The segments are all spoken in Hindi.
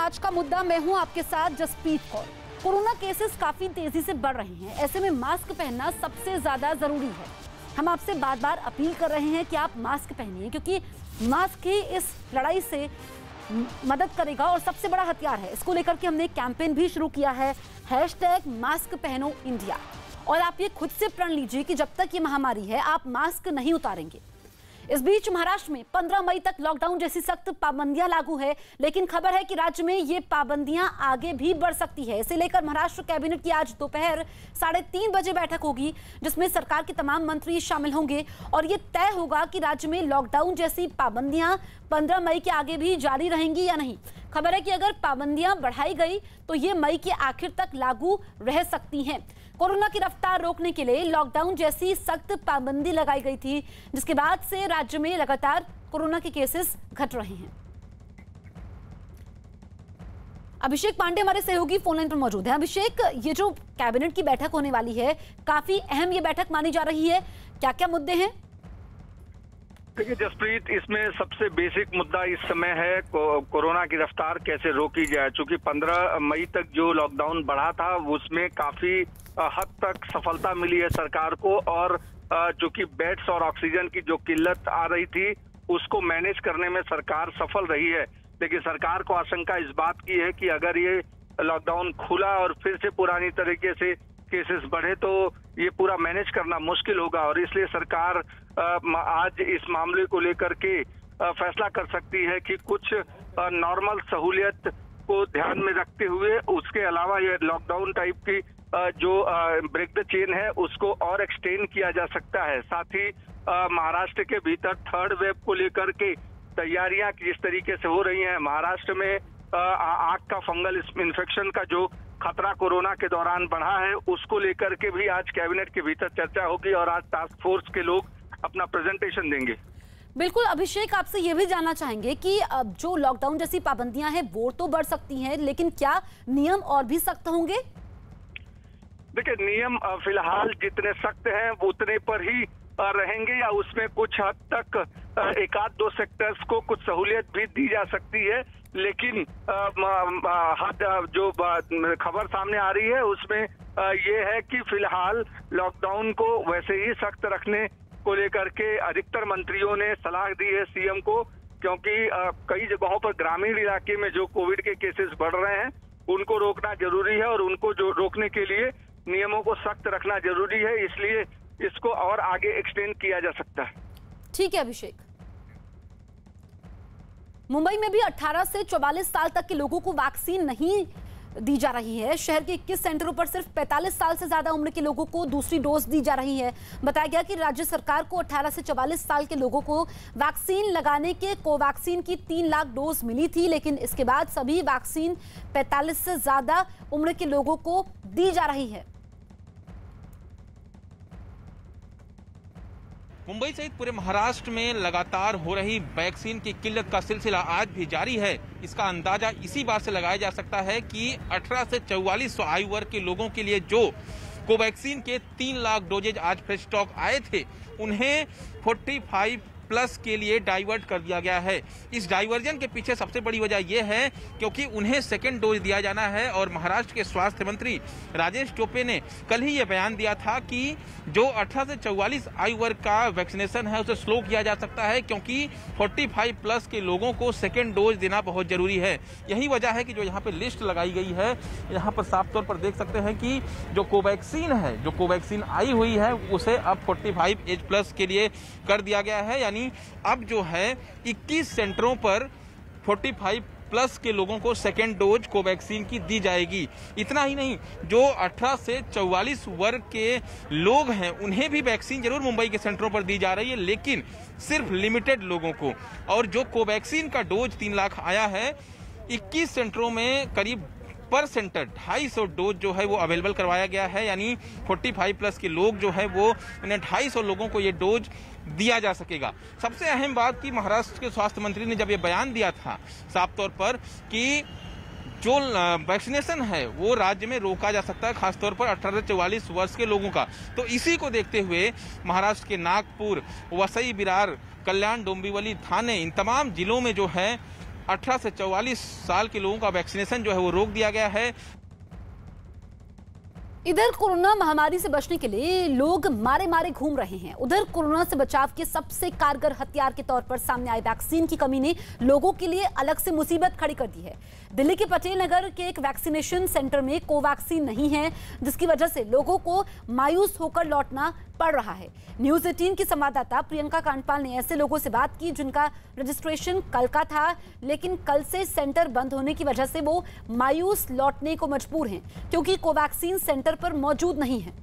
आज का मुद्दा। मैं हूं आपके साथ जसप्रीत कौर। कोरोना केसेस काफी तेजी से बढ़ रहे हैं, ऐसे में मास्क पहनना सबसे ज्यादा जरूरी है। हम आपसे बार बार अपील कर रहे हैं कि आप मास्क पहनिए, क्योंकि मास्क ही इस लड़ाई से मदद करेगा और सबसे बड़ा हथियार है। इसको लेकर के हमने एक कैंपेन भी शुरू किया है, #मास्क पहनो इंडिया। और आप ये खुद से प्रण लीजिए कि जब तक ये महामारी है आप मास्क नहीं उतारेंगे। इस बीच महाराष्ट्र में 15 मई तक लॉकडाउन जैसी सख्त पाबंदियां लागू है, लेकिन खबर है कि राज्य में ये पाबंदियां आगे भी बढ़ सकती है। इसे लेकर महाराष्ट्र कैबिनेट की आज दोपहर 3:30 बजे बैठक होगी, जिसमें सरकार के तमाम मंत्री शामिल होंगे और ये तय होगा कि राज्य में लॉकडाउन जैसी पाबंदियां 15 मई के आगे भी जारी रहेंगी या नहीं। खबर है कि अगर पाबंदियां बढ़ाई गई तो ये मई के आखिर तक लागू रह सकती हैं। कोरोना की रफ्तार रोकने के लिए लॉकडाउन जैसी सख्त पाबंदी लगाई गई थी, जिसके बाद से राज्य में लगातार कोरोना के केसेस घट रहे हैं। अभिषेक पांडे हमारे सहयोगी फोन लाइन पर मौजूद हैं। अभिषेक, ये जो कैबिनेट की बैठक होने वाली है, काफी अहम ये बैठक मानी जा रही है, क्या क्या मुद्दे हैं? देखिए जसप्रीत, इसमें सबसे बेसिक मुद्दा इस समय है कोरोना की रफ्तार कैसे रोकी जाए। चूंकि 15 मई तक जो लॉकडाउन बढ़ा था उसमें काफी हद तक सफलता मिली है सरकार को, और जो कि बेड्स और ऑक्सीजन की जो किल्लत आ रही थी उसको मैनेज करने में सरकार सफल रही है। लेकिन सरकार को आशंका इस बात की है कि अगर ये लॉकडाउन खुला और फिर से पुरानी तरीके से केसेस बढ़े तो ये पूरा मैनेज करना मुश्किल होगा, और इसलिए सरकार आज इस मामले को लेकर के फैसला कर सकती है कि कुछ नॉर्मल सहूलियत को ध्यान में रखते हुए उसके अलावा ये लॉकडाउन टाइप की जो ब्रेक द चेन है उसको और एक्सटेंड किया जा सकता है। साथ ही महाराष्ट्र के भीतर थर्ड वेव को लेकर के तैयारियां जिस तरीके से हो रही हैं, महाराष्ट्र में आंख का फंगल इन्फेक्शन का जो खतरा कोरोना के दौरान बढ़ा है उसको लेकर के भी आज कैबिनेट के भीतर चर्चा होगी और आज टास्क फोर्स के लोग अपना प्रेजेंटेशन देंगे। बिल्कुल अभिषेक, आपसे ये भी जानना चाहेंगे कि अब जो लॉकडाउन जैसी पाबंदियां हैं वो तो बढ़ सकती हैं, लेकिन क्या नियम और भी सख्त होंगे? देखिए, नियम फिलहाल जितने सख्त हैं वो उतने पर ही रहेंगे, या उसमें कुछ हद तक एक आध दो सेक्टर्स को कुछ सहूलियत भी दी जा सकती है। लेकिन जो खबर सामने आ रही है उसमें ये है कि फिलहाल लॉकडाउन को वैसे ही सख्त रखने को लेकर के अधिकतर मंत्रियों ने सलाह दी है सीएम को, क्योंकि कई जगहों पर ग्रामीण इलाके में जो कोविड के केसेस बढ़ रहे हैं उनको रोकना जरूरी है, और उनको जो रोकने के लिए नियमों को सख्त रखना जरूरी है, इसलिए इसको और आगे एक्सटेंड किया जा सकता है। ठीक है अभिषेक। मुंबई में भी 18 से 44 साल तक के लोगों को वैक्सीन नहीं दी जा रही है। शहर के 21 सेंटरों पर सिर्फ 45 साल से ज्यादा उम्र के लोगों को दूसरी डोज दी जा रही है। बताया गया कि राज्य सरकार को 18 से 44 साल के लोगों को वैक्सीन लगाने के कोवैक्सीन की 3 लाख डोज मिली थी, लेकिन इसके बाद सभी वैक्सीन 45 से ज्यादा उम्र के लोगों को दी जा रही है। मुंबई सहित पूरे महाराष्ट्र में लगातार हो रही वैक्सीन की किल्लत का सिलसिला आज भी जारी है। इसका अंदाजा इसी बात से लगाया जा सकता है कि 18 से 44 आयु वर्ग के लोगों के लिए जो कोवैक्सीन के 3 लाख डोजेज आज फ्रेश स्टॉक आए थे उन्हें 45 प्लस के लिए डाइवर्ट कर दिया गया है। इस डाइवर्जन के पीछे सबसे बड़ी वजह यह है क्योंकि उन्हें सेकेंड डोज दिया जाना है, और महाराष्ट्र के स्वास्थ्य मंत्री राजेश टोपे ने कल ही यह बयान दिया था कि जो 18 से 44 आयु वर्ग का वैक्सीनेशन है उसे स्लो किया जा सकता है, क्योंकि 45 प्लस के लोगों को सेकेंड डोज देना बहुत जरूरी है। यही वजह है कि जो यहाँ पे लिस्ट लगाई गई है, यहाँ पर साफ तौर पर देख सकते हैं कि जो कोवैक्सीन है, जो कोवैक्सीन आई हुई है उसे अब 45 एज प्लस के लिए कर दिया गया है। यानी अब जो है 21 सेंटरों पर 45 प्लस के लोगों को सेकेंड डोज कोवैक्सीन की दी जाएगी। इतना ही नहीं, जो 18 से 44 वर्ग के लोग हैं उन्हें भी वैक्सीन जरूर मुंबई के सेंटरों पर दी जा रही है, लेकिन सिर्फ लिमिटेड लोगों को। और जो कोवैक्सीन का डोज 3 लाख आया है, 21 सेंटरों में करीब पर सेंटर 250 डोज जो है वो अवेलेबल करवाया गया है। यानी 45 प्लस के लोग जो है वो उन्हें 250 लोगों को ये डोज दिया जा सकेगा। सबसे अहम बात कि महाराष्ट्र के स्वास्थ्य मंत्री ने जब ये बयान दिया था साफ तौर पर कि जो वैक्सीनेशन है वो राज्य में रोका जा सकता है, खासतौर पर 18 से 44 वर्ष के लोगों का, तो इसी को देखते हुए महाराष्ट्र के नागपुर, वसई, विरार, कल्याण, डोंबिवली, थाने, इन तमाम जिलों में जो है 18 से 44 साल के लोगों का वैक्सीनेशन जो है वो रोक दिया गया है। इधर कोरोना महामारी से बचने के लिए लोग मारे मारे घूम रहे हैं। उधर कोरोना से बचाव के सबसे कारगर हथियार के तौर पर सामने आए वैक्सीन की कमी ने लोगों के लिए अलग से मुसीबत खड़ी कर दी है। दिल्ली के पटेल नगर के एक वैक्सीनेशन सेंटर में कोवैक्सीन नहीं है, जिसकी वजह से लोगों को मायूस होकर लौटना पड़ रहा है। न्यूज़ 18 की संवाददाता प्रियंका कांडपाल ने ऐसे लोगों से बात की जिनका रजिस्ट्रेशन कल का था, लेकिन कल से सेंटर बंद होने की वजह से वो मायूस लौटने को मजबूर हैं क्योंकि कोवैक्सीन सेंटर पर मौजूद नहीं है।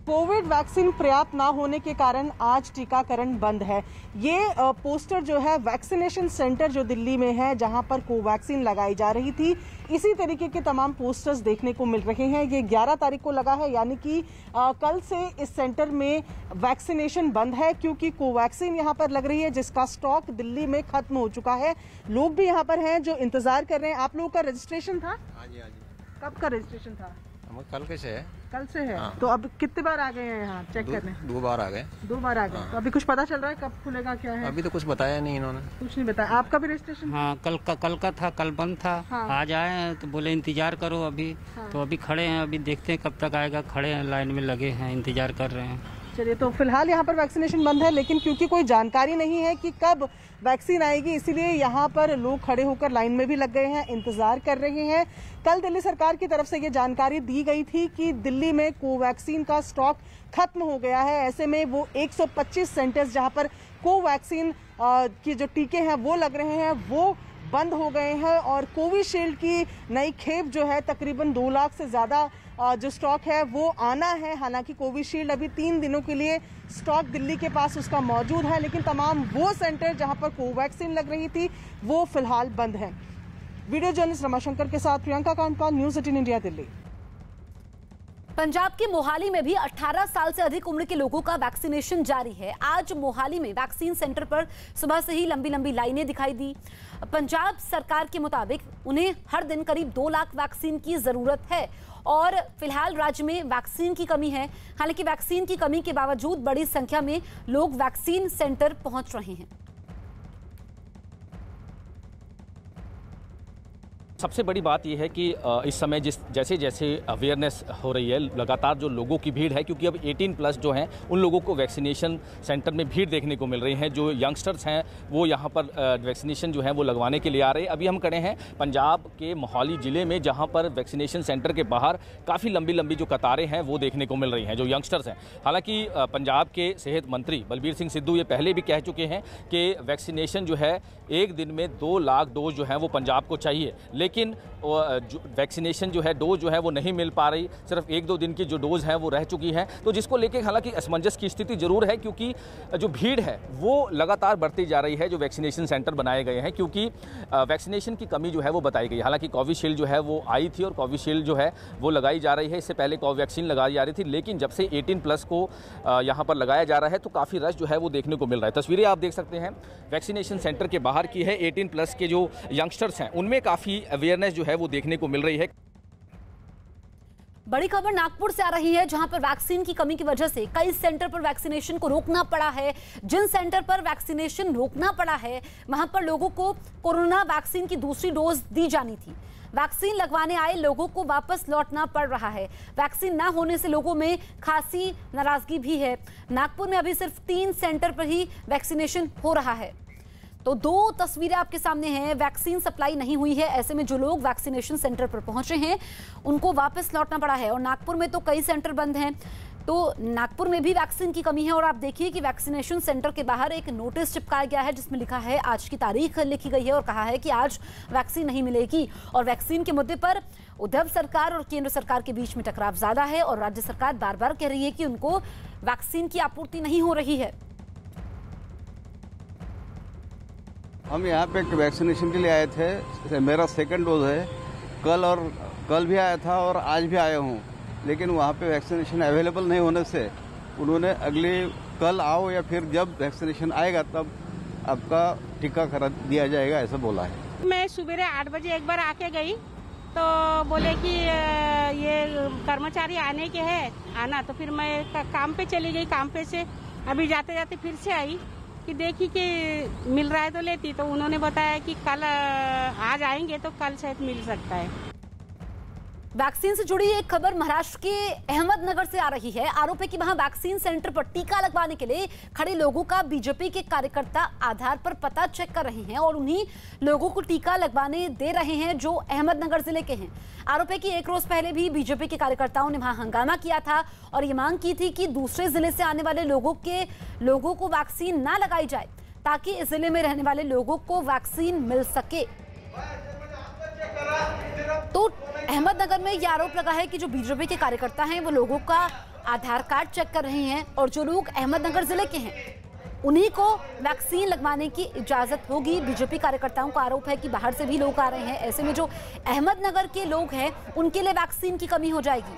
कोविड वैक्सीन पर्याप्त ना होने के कारण आज टीकाकरण बंद है। ये पोस्टर जो है वैक्सीनेशन सेंटर जो दिल्ली में है जहां पर कोवैक्सीन लगाई जा रही थी, इसी तरीके के तमाम पोस्टर्स देखने को मिल रहे हैं। ये 11 तारीख को लगा है, यानी कि कल से इस सेंटर में वैक्सीनेशन बंद है क्योंकि कोवैक्सीन यहां पर लग रही है जिसका स्टॉक दिल्ली में खत्म हो चुका है। लोग भी यहां पर हैं जो इंतजार कर रहे हैं। आप लोगों का रजिस्ट्रेशन था? हाँ जी। कब का रजिस्ट्रेशन था? कल कैसे है? कल से है। हाँ। तो अब कितने बार आ गए हैं यहाँ चेक करने? 2 बार आ गए। 2 बार आ गए। हाँ। तो अभी कुछ पता चल रहा है कब खुलेगा क्या है? अभी तो कुछ बताया नहीं इन्होंने। कुछ नहीं बताया। आपका भी रजिस्ट्रेशन? हाँ, कल का था, कल बंद था। हाँ। आज आए हैं तो बोले इंतजार करो अभी। हाँ। तो अभी खड़े हैं, अभी देखते हैं कब तक आएगा। खड़े हैं, लाइन में लगे हैं, इंतजार कर रहे हैं। चलिए, तो फिलहाल यहाँ पर वैक्सीनेशन बंद है, लेकिन क्योंकि कोई जानकारी नहीं है कि कब वैक्सीन आएगी, इसीलिए यहाँ पर लोग खड़े होकर लाइन में भी लग गए हैं, इंतजार कर रहे हैं। कल दिल्ली सरकार की तरफ से ये जानकारी दी गई थी कि दिल्ली में कोवैक्सीन का स्टॉक खत्म हो गया है। ऐसे में वो 125 सेंटर्स जहाँ पर कोवैक्सीन की जो टीके हैं वो लग रहे हैं वो बंद हो गए हैं और कोविशील्ड की नई खेप जो है तकरीबन 2 लाख से ज़्यादा जो स्टॉक है वो आना है। हालांकि कोविशील्ड अभी 3 दिनों के लिए स्टॉक दिल्ली के पास उसका मौजूद है, लेकिन तमाम वो सेंटर जहां पर कोवैक्सीन लग रही थी वो फिलहाल बंद है। वीडियो जर्नलिस्ट रमाशंकर के साथ प्रियंका कांडपाल, न्यूज़ 18 इंडिया, दिल्ली। पंजाब के मोहाली में भी 18 साल से अधिक उम्र के लोगों का वैक्सीनेशन जारी है। आज मोहाली में वैक्सीन सेंटर पर सुबह से ही लंबी लंबी लाइनें दिखाई दी। पंजाब सरकार के मुताबिक उन्हें हर दिन करीब 2 लाख वैक्सीन की जरूरत है और फिलहाल राज्य में वैक्सीन की कमी है। हालांकि वैक्सीन की कमी के बावजूद बड़ी संख्या में लोग वैक्सीन सेंटर पहुंच रहे हैं। सबसे बड़ी बात यह है कि इस समय जैसे जैसे अवेयरनेस हो रही है, लगातार जो लोगों की भीड़ है, क्योंकि अब 18+ जो हैं उन लोगों को वैक्सीनेशन सेंटर में भीड़ देखने को मिल रही है। जो यंगस्टर्स हैं वो यहाँ पर वैक्सीनेशन जो है वो लगवाने के लिए आ रहे हैं। अभी हम खड़े हैं पंजाब के मोहाली ज़िले में, जहाँ पर वैक्सीनेशन सेंटर के बाहर काफ़ी लंबी लंबी जो कतारें हैं वो देखने को मिल रही हैं, जो यंगस्टर्स हैं। हालांकि पंजाब के सेहत मंत्री बलबीर सिंह सिद्धू ये पहले भी कह चुके हैं कि वैक्सीनेशन जो है एक दिन में 2 लाख डोज जो है वो पंजाब को चाहिए, लेकिन वैक्सीनेशन जो है डोज जो है वो नहीं मिल पा रही। सिर्फ 1-2 दिन की जो डोज है वो रह चुकी है, तो जिसको लेके हालांकि असमंजस की स्थिति जरूर है, क्योंकि जो भीड़ है वो लगातार बढ़ती जा रही है। जो वैक्सीनेशन सेंटर बनाए गए हैं, क्योंकि वैक्सीनेशन की कमी जो है वो बताई गई। हालांकि कोविशील्ड जो है वो आई थी और कोविशील्ड जो है वो लगाई जा रही है। इससे पहले कोवैक्सीन लगाई जा रही थी, लेकिन जब से 18+ को यहाँ पर लगाया जा रहा है तो काफ़ी रश जो है वो देखने को मिल रहा है। तस्वीरें आप देख सकते हैं वैक्सीनेशन सेंटर के बाहर की है। 18+ के जो यंगस्टर्स हैं उनमें काफ़ी अवेयरनेस जो है वो देखने को मिल रही है। बड़ी खबर नागपुर से आ रही है, जहां पर वैक्सीन की कमी की वजह से कई सेंटर पर वैक्सीनेशन को रोकना पड़ा है। जिन सेंटर पर वैक्सीनेशन रोकना पड़ा है वहां पर लोगों को कोरोना वैक्सीन की दूसरी डोज दी जानी थी। वैक्सीन लगवाने आए लोगों को वापस लौटना पड़ रहा है। वैक्सीन ना होने से लोगों में खासी नाराजगी भी है। नागपुर में अभी सिर्फ 3 सेंटर पर ही वैक्सीनेशन हो रहा है। तो 2 तस्वीरें आपके सामने हैं। वैक्सीन सप्लाई नहीं हुई है, ऐसे में जो लोग वैक्सीनेशन सेंटर पर पहुंचे हैं उनको वापस लौटना पड़ा है। और नागपुर में तो कई सेंटर बंद हैं, तो नागपुर में भी वैक्सीन की कमी है। और आप देखिए कि वैक्सीनेशन सेंटर के बाहर एक नोटिस चिपकाया गया है जिसमें लिखा है, आज की तारीख लिखी गई है और कहा है कि आज वैक्सीन नहीं मिलेगी। और वैक्सीन के मुद्दे पर उद्धव सरकार और केंद्र सरकार के बीच में टकराव ज्यादा है और राज्य सरकार बार बार कह रही है कि उनको वैक्सीन की आपूर्ति नहीं हो रही है। हम यहाँ पे वैक्सीनेशन के लिए आए थे। मेरा 2nd डोज है। कल भी आया था और आज भी आया हूँ, लेकिन वहाँ पे वैक्सीनेशन अवेलेबल नहीं होने से उन्होंने कल आओ या फिर जब वैक्सीनेशन आएगा तब आपका टीका करा दिया जाएगा, ऐसा बोला है। मैं सुबह 8 बजे एक बार आके गई तो बोले कि ये कर्मचारी आने के हैं, आना। तो फिर मैं काम पे चली गई, काम पे से अभी जाते जाते फिर से आई कि देखी कि मिल रहा है तो लेती, तो उन्होंने बताया कि कल आज आएंगे तो कल शायद मिल सकता है। वैक्सीन से जुड़ी एक खबर महाराष्ट्र के अहमदनगर से आ रही है। आरोप है कि वहां वैक्सीन सेंटर पर टीका लगवाने के लिए खड़े लोगों का बीजेपी के कार्यकर्ता आधार पर पता चेक कर रहे हैं और उन्हीं लोगों को टीका लगवाने दे रहे हैं जो अहमदनगर जिले के हैं। आरोप है कि एक रोज पहले भी बीजेपी के कार्यकर्ताओं ने वहां हंगामा किया था और ये मांग की थी कि दूसरे जिले से आने वाले लोगों को वैक्सीन ना लगाई जाए ताकि इस जिले में रहने वाले लोगों को वैक्सीन मिल सके। तो अहमदनगर में यह आरोप लगा है कि जो बीजेपी के कार्यकर्ता हैं वो लोगों का आधार कार्ड चेक कर रहे हैं और जो लोग अहमदनगर जिले के हैं उन्हीं को वैक्सीन लगवाने की इजाजत होगी। बीजेपी कार्यकर्ताओं का आरोप है कि बाहर से भी लोग आ रहे हैं, ऐसे में जो अहमदनगर के लोग हैं उनके लिए वैक्सीन की कमी हो जाएगी।